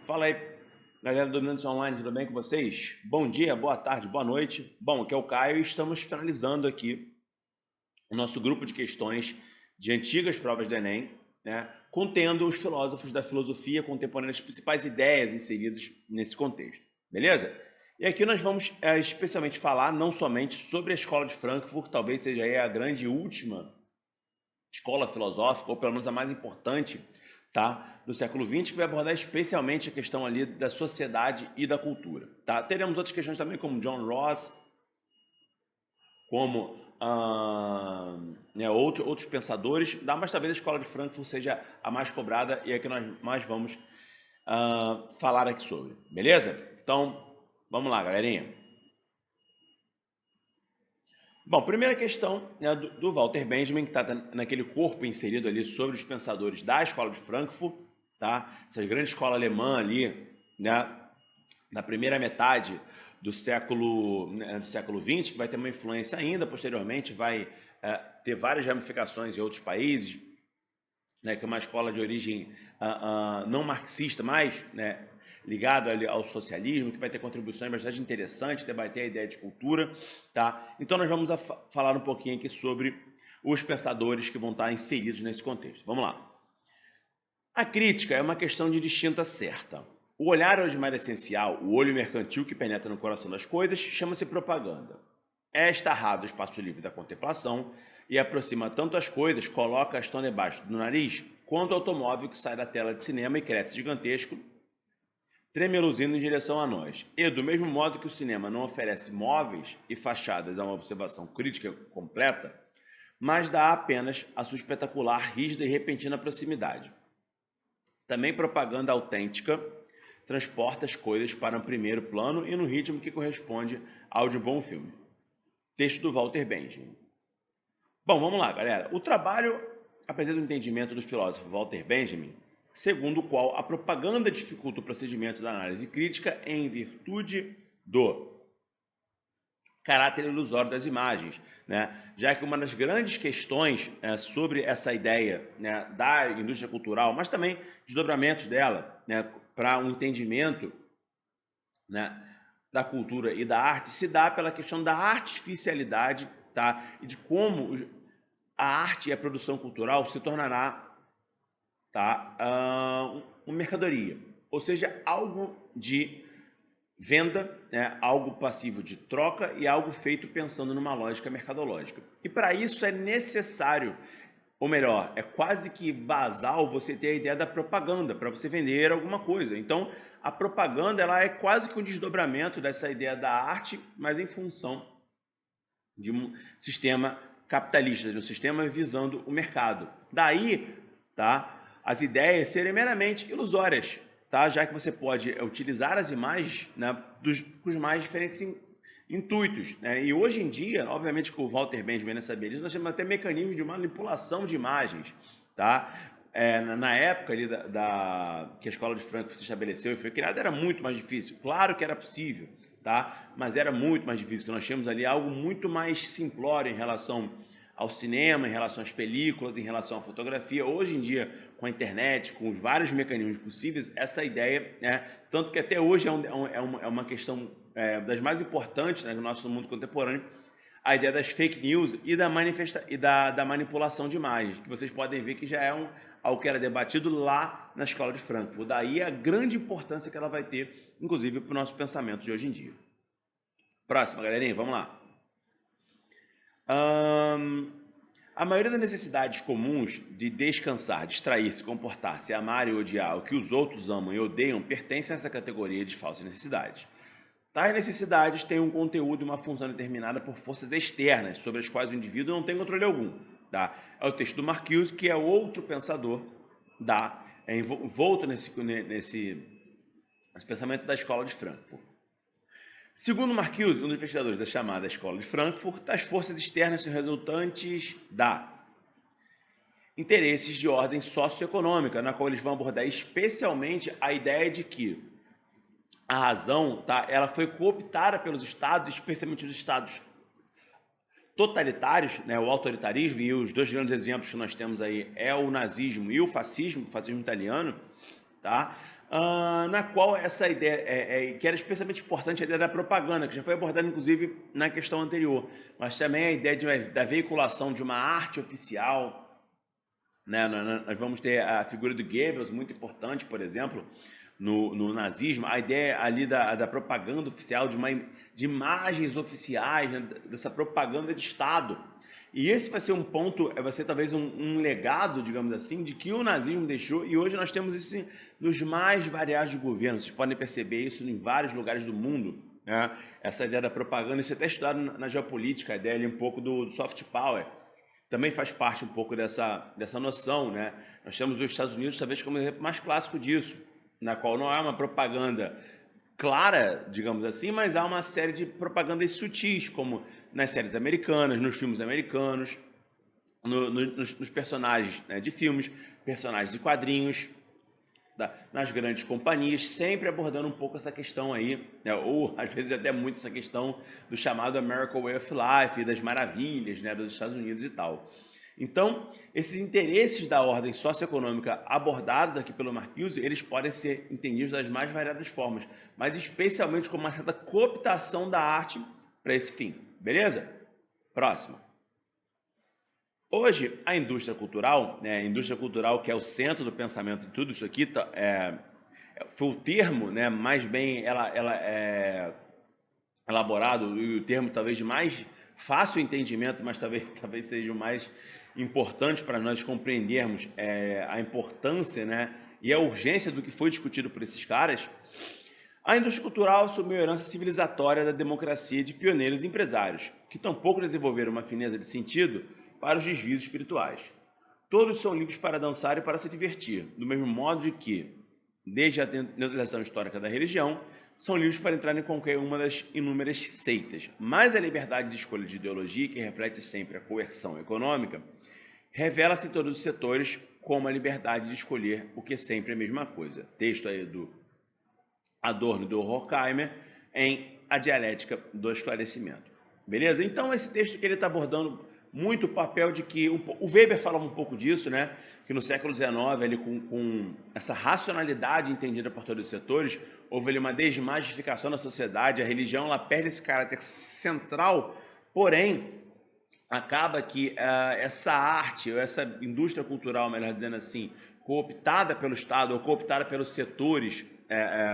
Fala aí, galera do Dominantes Online, tudo bem com vocês? Bom dia, boa tarde, boa noite. Bom, aqui é o Caio e estamos finalizando aqui o nosso grupo de questões de antigas provas do Enem, né, contendo os filósofos da filosofia contemporânea, as principais ideias inseridas nesse contexto, beleza? E aqui nós vamos especialmente falar não somente sobre a escola de Frankfurt, talvez seja aí a grande e última escola filosófica, ou pelo menos a mais importante, tá, do século XX, que vai abordar especialmente a questão ali da sociedade e da cultura. Tá? Teremos outras questões também, como John Rawls, como outros pensadores, mas talvez a escola de Frankfurt seja a mais cobrada e é a que nós mais vamos falar aqui sobre. Beleza? Então, vamos lá, galerinha. Bom, primeira questão, né, do Walter Benjamin, que está naquele corpo inserido ali sobre os pensadores da escola de Frankfurt, tá? Essa grande escola alemã ali, né, na primeira metade do século XX, que vai ter uma influência ainda, posteriormente vai ter várias ramificações em outros países, né, que é uma escola de origem não marxista, mas, né, ligado ao socialismo, que vai ter contribuições bastante interessantes, debater a ideia de cultura, tá? Então nós vamos falar um pouquinho aqui sobre os pensadores que vão estar inseridos nesse contexto. Vamos lá. A crítica é uma questão de distinta certa. O olhar é o de mais essencial, o olho mercantil que penetra no coração das coisas, chama-se propaganda. É estarrado o espaço livre da contemplação e aproxima tanto as coisas, coloca-as tão debaixo do nariz, quanto o automóvel que sai da tela de cinema e cresce gigantesco, tremeluzindo em direção a nós. E, do mesmo modo que o cinema não oferece móveis e fachadas a uma observação crítica completa, mas dá apenas a sua espetacular, rígida e repentina proximidade. Também propaganda autêntica transporta as coisas para um primeiro plano e no ritmo que corresponde ao de um bom filme. Texto do Walter Benjamin. Bom, vamos lá, galera. O trabalho apresenta o entendimento do filósofo Walter Benjamin, segundo o qual a propaganda dificulta o procedimento da análise crítica em virtude do caráter ilusório das imagens, né? Já que uma das grandes questões sobre essa ideia, né, da indústria cultural, mas também desdobramentos dela, né, para um entendimento, né, da cultura e da arte, se dá pela questão da artificialidade, tá? E de como a arte e a produção cultural se tornará, tá, uma mercadoria, ou seja, algo de venda, né, algo passivo de troca e algo feito pensando numa lógica mercadológica. E para isso é necessário, ou melhor, é quase que basal você ter a ideia da propaganda, para você vender alguma coisa. Então, a propaganda ela é quase que um desdobramento dessa ideia da arte, mas em função de um sistema capitalista, de um sistema visando o mercado. Daí, tá, as ideias serem meramente ilusórias, tá? Já que você pode utilizar as imagens, né, com os mais diferentes intuitos, né? E hoje em dia, obviamente que o Walter Benjamin não sabia disso, nós temos até mecanismos de manipulação de imagens, tá? Na época ali que a escola de Frankfurt se estabeleceu e foi criada, era muito mais difícil. Claro que era possível, tá? Mas era muito mais difícil, porque nós tínhamos ali algo muito mais simplório em relação ao cinema, em relação às películas, em relação à fotografia. Hoje em dia, com a internet, com os vários mecanismos possíveis, essa ideia, né, tanto que até hoje é uma questão das mais importantes, né, no nosso mundo contemporâneo, a ideia das fake news e da manipulação de imagens, que vocês podem ver que já é algo que era debatido lá na escola de Frankfurt. Daí a grande importância que ela vai ter, inclusive, para o nosso pensamento de hoje em dia. Próxima, galerinha, vamos lá. A maioria das necessidades comuns de descansar, distrair-se, comportar-se, amar e odiar o que os outros amam e odeiam pertencem a essa categoria de falsas necessidades. Tais necessidades têm um conteúdo e uma função determinada por forças externas, sobre as quais o indivíduo não tem controle algum. Tá? É o texto do Marcuse, que é outro pensador envolto nesse pensamento da escola de Frankfurt. Segundo Marcuse, um dos pesquisadores da chamada Escola de Frankfurt, as forças externas são resultantes interesses de ordem socioeconômica, na qual eles vão abordar especialmente a ideia de que a razão, tá, ela foi cooptada pelos estados, especialmente os estados totalitários, né, o autoritarismo, e os dois grandes exemplos que nós temos aí é o nazismo e o fascismo italiano, tá? na qual essa ideia, que era especialmente importante, a ideia da propaganda, que já foi abordada inclusive na questão anterior, mas também a ideia da veiculação de uma arte oficial, né? Nós vamos ter a figura do Goebbels, muito importante, por exemplo, no nazismo, a ideia ali da propaganda oficial, de imagens oficiais, né? Dessa propaganda de Estado. E esse vai ser um ponto, vai ser talvez um legado, digamos assim, de que o nazismo deixou, e hoje nós temos isso nos mais variados governos. Vocês podem perceber isso em vários lugares do mundo, né? Essa ideia da propaganda, isso é até estudado na geopolítica, a ideia ali um pouco do soft power. Também faz parte um pouco dessa noção, né? Nós temos os Estados Unidos, talvez, como exemplo mais clássico disso, na qual não há uma propaganda clara, digamos assim, mas há uma série de propagandas sutis, como nas séries americanas, nos filmes americanos, nos personagens, né, de filmes, personagens de quadrinhos, nas grandes companhias, sempre abordando um pouco essa questão aí, né, ou às vezes até muito essa questão do chamado American Way of Life, das maravilhas, né, dos Estados Unidos e tal. Então, esses interesses da ordem socioeconômica abordados aqui pelo Marcuse, eles podem ser entendidos das mais variadas formas, mas especialmente como uma certa cooptação da arte para esse fim. Beleza? Próximo. Hoje, a indústria cultural, né, a indústria cultural que é o centro do pensamento de tudo isso aqui, foi o termo, né, mais bem elaborado, e o termo talvez de mais fácil entendimento, mas talvez seja o mais importante para nós compreendermos a importância, né, e a urgência do que foi discutido por esses caras. A indústria cultural assumiu a herança civilizatória da democracia de pioneiros e empresários, que tampouco desenvolveram uma fineza de sentido para os desvios espirituais. Todos são livres para dançar e para se divertir, do mesmo modo de que, desde a neutralização histórica da religião, são livres para entrar em qualquer uma das inúmeras seitas. Mas a liberdade de escolha de ideologia, que reflete sempre a coerção econômica, revela-se em todos os setores como a liberdade de escolher o que é sempre a mesma coisa. Texto aí do Adorno e do Horkheimer em A Dialética do Esclarecimento. Beleza? Então, esse texto que ele está abordando muito o papel de que... O Weber fala um pouco disso, né? Que no século XIX, ele, com essa racionalidade entendida por todos os setores, houve ali uma desmagificação da sociedade, a religião ela perde esse caráter central, porém, acaba que essa arte, ou essa indústria cultural, melhor dizendo assim, cooptada pelo Estado ou cooptada pelos setores,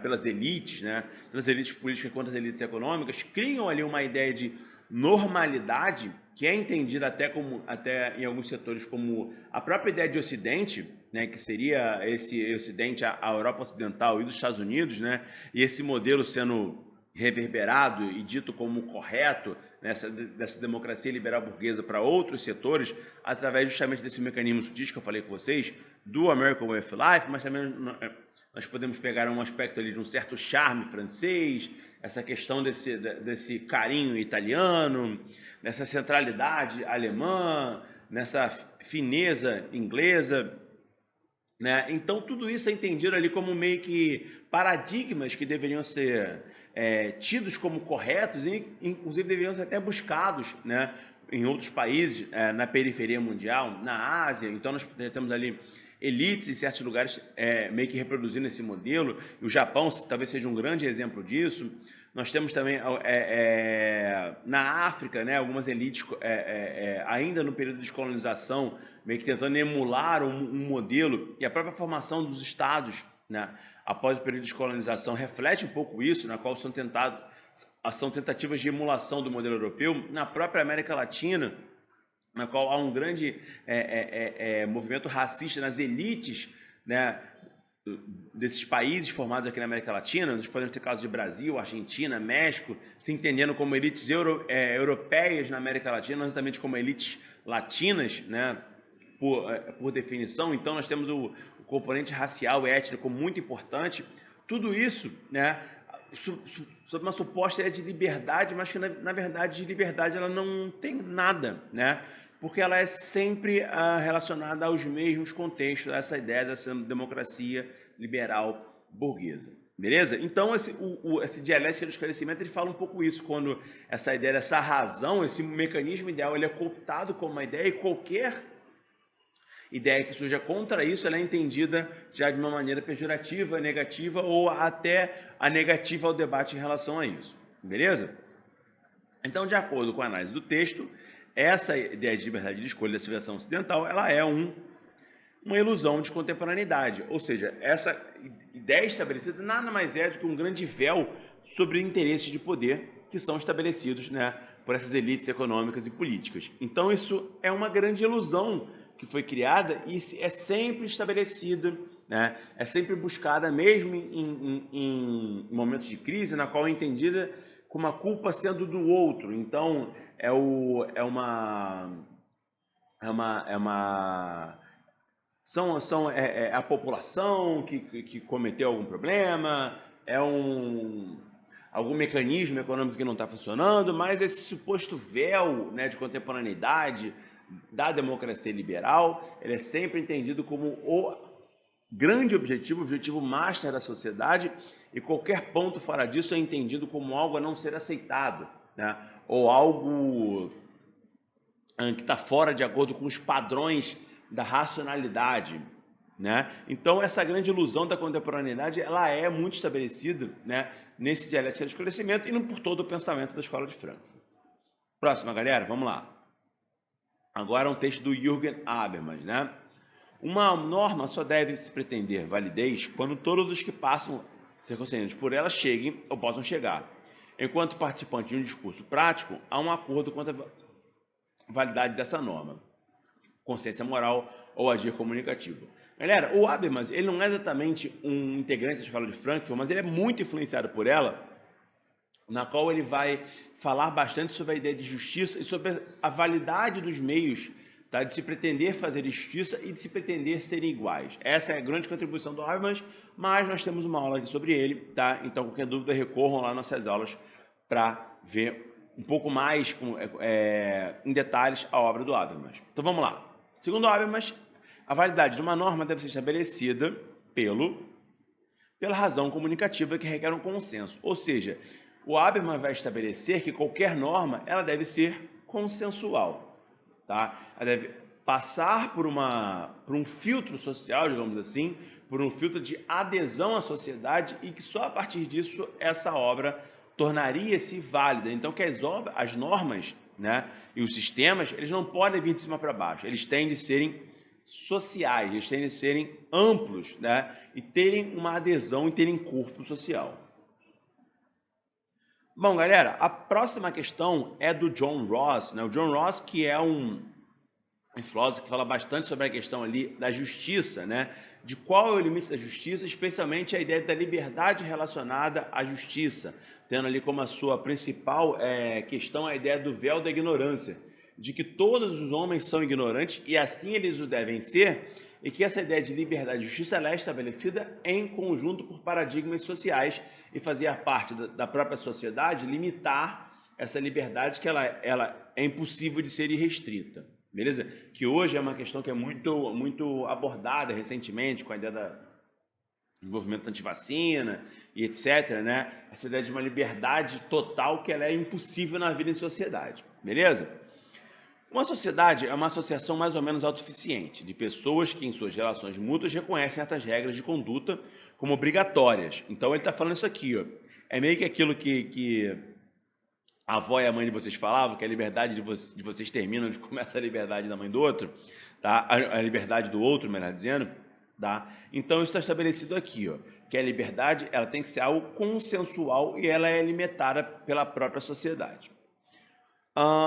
pelas elites, né? Pelas elites políticas quanto as elites econômicas, criam ali uma ideia de normalidade que é entendida até em alguns setores como a própria ideia de Ocidente, né, que seria esse Ocidente, a Europa Ocidental e dos Estados Unidos, né, e esse modelo sendo reverberado e dito como correto, né, dessa democracia liberal burguesa para outros setores, através justamente desse mecanismo sutil que eu falei com vocês, do American Way of Life, mas também nós podemos pegar um aspecto ali de um certo charme francês, essa questão desse carinho italiano, nessa centralidade alemã, nessa fineza inglesa, né? Então, tudo isso é entendido ali como meio que paradigmas que deveriam ser tidos como corretos e, inclusive, deveriam ser até buscados, né, em outros países, na periferia mundial, na Ásia. Então, nós temos ali elites em certos lugares meio que reproduzindo esse modelo. E o Japão talvez seja um grande exemplo disso. Nós temos também na África, né, algumas elites ainda no período de descolonização, meio que tentando emular um modelo, e a própria formação dos estados, né, após o período de descolonização reflete um pouco isso, na qual são tentativas de emulação do modelo europeu. Na própria América Latina, na qual há um grande movimento racista nas elites, né, desses países formados aqui na América Latina. Nós podemos ter casos de Brasil, Argentina, México, se entendendo como elites europeias na América Latina, não exatamente como elites latinas, né, por definição. Então, nós temos o componente racial e étnico muito importante. Tudo isso, né, sob uma suposta ideia de liberdade, mas que, na verdade, de liberdade ela não tem nada, né? Porque ela é sempre relacionada aos mesmos contextos, a essa ideia dessa democracia liberal burguesa. Beleza? Então, esse dialética do esclarecimento, ele fala um pouco isso, quando essa ideia dessa razão, esse mecanismo ideal, ele é cooptado como uma ideia, e qualquer ideia que surja contra isso, ela é entendida já de uma maneira pejorativa, negativa ou até a negativa ao debate em relação a isso. Beleza? Então, de acordo com a análise do texto, essa ideia de liberdade de escolha da civilização ocidental, ela é uma ilusão de contemporaneidade, ou seja, essa ideia estabelecida nada mais é do que um grande véu sobre interesses de poder que são estabelecidos, né, por essas elites econômicas e políticas. Então, isso é uma grande ilusão que foi criada e é sempre estabelecida, né, é sempre buscada, mesmo em momentos de crise, na qual é entendida como a culpa sendo do outro. Então, é a população que cometeu algum problema, algum mecanismo econômico que não está funcionando, mas esse suposto véu, né, de contemporaneidade da democracia liberal, ele é sempre entendido como o grande objetivo, o objetivo master da sociedade, e qualquer ponto fora disso é entendido como algo a não ser aceitado, né, ou algo que está fora de acordo com os padrões da racionalidade, né? Então, essa grande ilusão da contemporaneidade, ela é muito estabelecida, né, nesse dialética do esclarecimento e não por todo o pensamento da Escola de Frankfurt. Próxima, galera, vamos lá. Agora um texto do Jürgen Habermas, né? Uma norma só deve se pretender validez quando todos os que passam a ser conscientes por ela cheguem ou possam chegar. Enquanto participante de um discurso prático, há um acordo quanto à validade dessa norma, consciência moral ou agir comunicativo. Galera, o Habermas, ele não é exatamente um integrante da Escola de Frankfurt, mas ele é muito influenciado por ela, na qual ele vai falar bastante sobre a ideia de justiça e sobre a validade dos meios, tá, de se pretender fazer justiça e de se pretender serem iguais. Essa é a grande contribuição do Habermas, mas nós temos uma aula aqui sobre ele, tá? Então, qualquer dúvida, recorram lá nas nossas aulas para ver um pouco mais em detalhes a obra do Habermas. Então, vamos lá. Segundo Habermas, a validade de uma norma deve ser estabelecida pela razão comunicativa que requer um consenso. Ou seja, o Habermas vai estabelecer que qualquer norma ela deve ser consensual, tá? Ela deve passar por um filtro social, digamos assim, por um filtro de adesão à sociedade e que só a partir disso essa obra tornaria-se válida. Então, que as normas, né, e os sistemas, eles não podem vir de cima para baixo, eles têm de serem sociais, eles têm de serem amplos, né, e terem uma adesão e terem corpo social. Bom, galera, a próxima questão é do John Rawls, né? O John Rawls, que é um filósofo que fala bastante sobre a questão ali da justiça, né? De qual é o limite da justiça, especialmente a ideia da liberdade relacionada à justiça, tendo ali como a sua principal questão a ideia do véu da ignorância, de que todos os homens são ignorantes e assim eles o devem ser, e que essa ideia de liberdade e justiça ela é estabelecida em conjunto por paradigmas sociais e fazia parte da própria sociedade limitar essa liberdade que ela é impossível de ser irrestrita. Beleza? Que hoje é uma questão que é muito abordada recentemente com a ideia do movimento antivacina e etc, né? Essa ideia de uma liberdade total que ela é impossível na vida em sociedade. Beleza? Uma sociedade é uma associação mais ou menos autossuficiente de pessoas que em suas relações mútuas reconhecem certas regras de conduta como obrigatórias. Então ele está falando isso aqui, ó. É meio que aquilo que a avó e a mãe de vocês falavam, que a liberdade de vocês termina onde começa a liberdade da mãe do outro, tá? A liberdade do outro, melhor dizendo, tá? Então isso está estabelecido aqui, ó, que a liberdade ela tem que ser algo consensual e ela é limitada pela própria sociedade.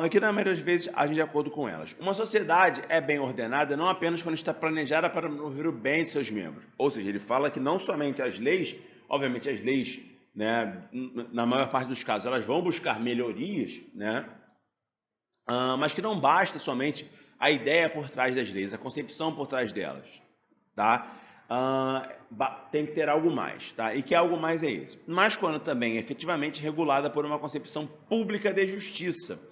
Que na maioria das vezes agem de acordo com elas. Uma sociedade é bem ordenada não apenas quando está planejada para promover o bem de seus membros. Ou seja, ele fala que não somente as leis, obviamente as leis, né, na maior parte dos casos, elas vão buscar melhorias, né, mas que não basta somente a ideia por trás das leis, a concepção por trás delas. Tá? Tem que ter algo mais. Tá? E que algo mais é esse? Mas quando também é efetivamente regulada por uma concepção pública de justiça.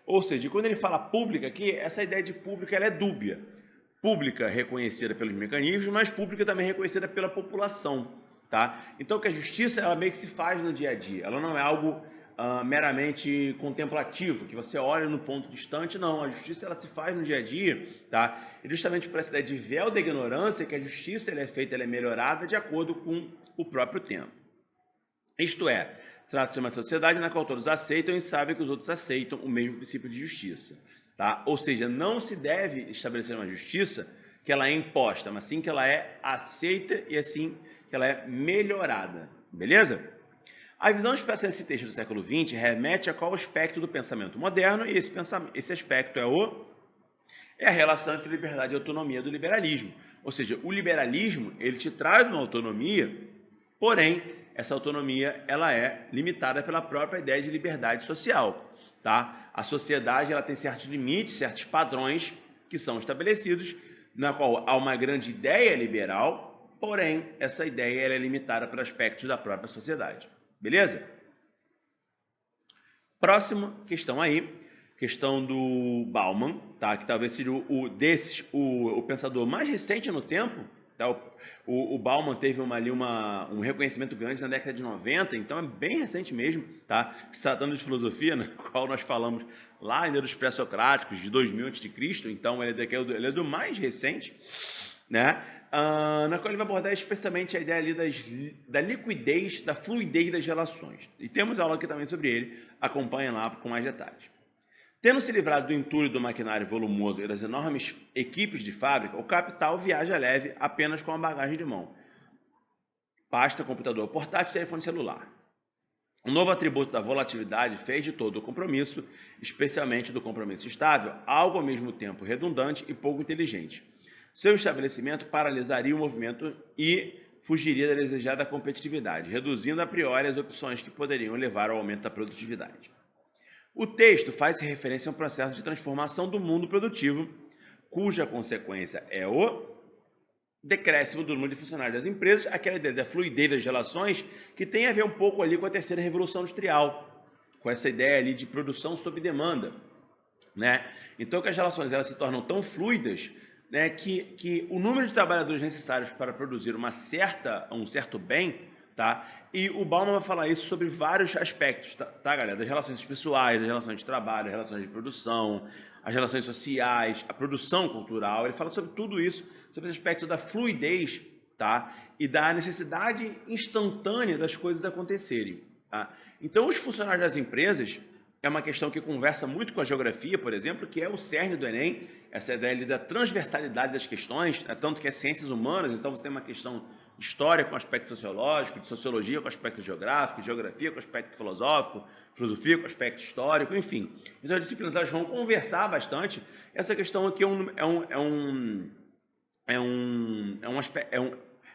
Ou seja, quando ele fala pública aqui, essa ideia de pública ela é dúbia. Pública reconhecida pelos mecanismos, mas pública também reconhecida pela população. Tá? Então, que a justiça ela meio que se faz no dia a dia. Ela não é algo meramente contemplativo, que você olha no ponto distante. Não, a justiça ela se faz no dia a dia, tá? E justamente por essa ideia de véu da ignorância, que a justiça ela é feita, ela é melhorada de acordo com o próprio tempo. Isto é, trata-se de uma sociedade na qual todos aceitam e sabem que os outros aceitam o mesmo princípio de justiça, tá? Ou seja, não se deve estabelecer uma justiça que ela é imposta, mas sim que ela é aceita e assim que ela é melhorada, beleza? A visão expressa nesse texto do século XX remete a qual aspecto do pensamento moderno, e esse aspecto é a relação entre liberdade e autonomia do liberalismo. Ou seja, o liberalismo ele te traz uma autonomia, porém, essa autonomia ela é limitada pela própria ideia de liberdade social. Tá? A sociedade ela tem certos limites, certos padrões que são estabelecidos, na qual há uma grande ideia liberal, porém, essa ideia ela é limitada por aspectos da própria sociedade. Beleza? Próxima questão aí, questão do Bauman, tá? Que talvez seja o pensador mais recente no tempo. Tá? O Bauman teve um reconhecimento grande na década de 90, então é bem recente mesmo, tá? Se tratando de filosofia, na qual nós falamos lá ainda dos pré-socráticos, de 2000 a.C., então ele é do mais recente, né? Na qual ele vai abordar especialmente a ideia ali da liquidez, da fluidez das relações. E temos aula aqui também sobre ele, acompanhem lá com mais detalhes. Tendo se livrado do entulho do maquinário volumoso e das enormes equipes de fábrica, o capital viaja leve apenas com a bagagem de mão. Pasta, computador portátil e telefone celular. O novo atributo da volatilidade fez de todo o compromisso, especialmente do compromisso estável, algo ao mesmo tempo redundante e pouco inteligente. Seu estabelecimento paralisaria o movimento e fugiria da desejada competitividade, reduzindo a priori as opções que poderiam levar ao aumento da produtividade. O texto faz referência a um processo de transformação do mundo produtivo, cuja consequência é o decréscimo do número de funcionários das empresas, aquela ideia da fluidez das relações, que tem a ver um pouco ali com a terceira revolução industrial, com essa ideia ali de produção sob demanda, né? Então, que as relações elas se tornam tão fluidas, né, que o número de trabalhadores necessários para produzir um certo bem, tá? E o Bauman vai falar isso sobre vários aspectos, tá, galera? Das relações pessoais, das relações de trabalho, das relações de produção, as relações sociais, a produção cultural. Ele fala sobre tudo isso, sobre esse aspecto da fluidez, tá? E da necessidade instantânea das coisas acontecerem, tá? Então, os funcionários das empresas é uma questão que conversa muito com a geografia, por exemplo, que é o cerne do Enem, essa ideia da transversalidade das questões, tanto que é ciências humanas, então você tem uma questão de história com aspecto sociológico, de sociologia com aspecto geográfico, de geografia com aspecto filosófico, filosofia com aspecto histórico, enfim. Então as disciplinas elas vão conversar bastante. Essa questão aqui é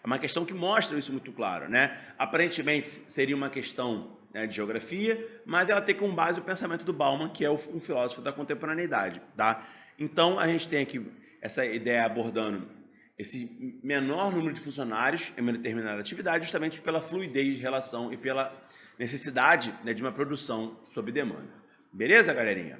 uma questão que mostra isso muito claro, né? Aparentemente seria uma questão, né, de geografia, mas ela tem como base o pensamento do Bauman, que é um filósofo da contemporaneidade, tá? Então a gente tem aqui essa ideia abordando esse menor número de funcionários em uma determinada atividade, justamente pela fluidez de relação e pela necessidade, né, de uma produção sob demanda. Beleza, galerinha?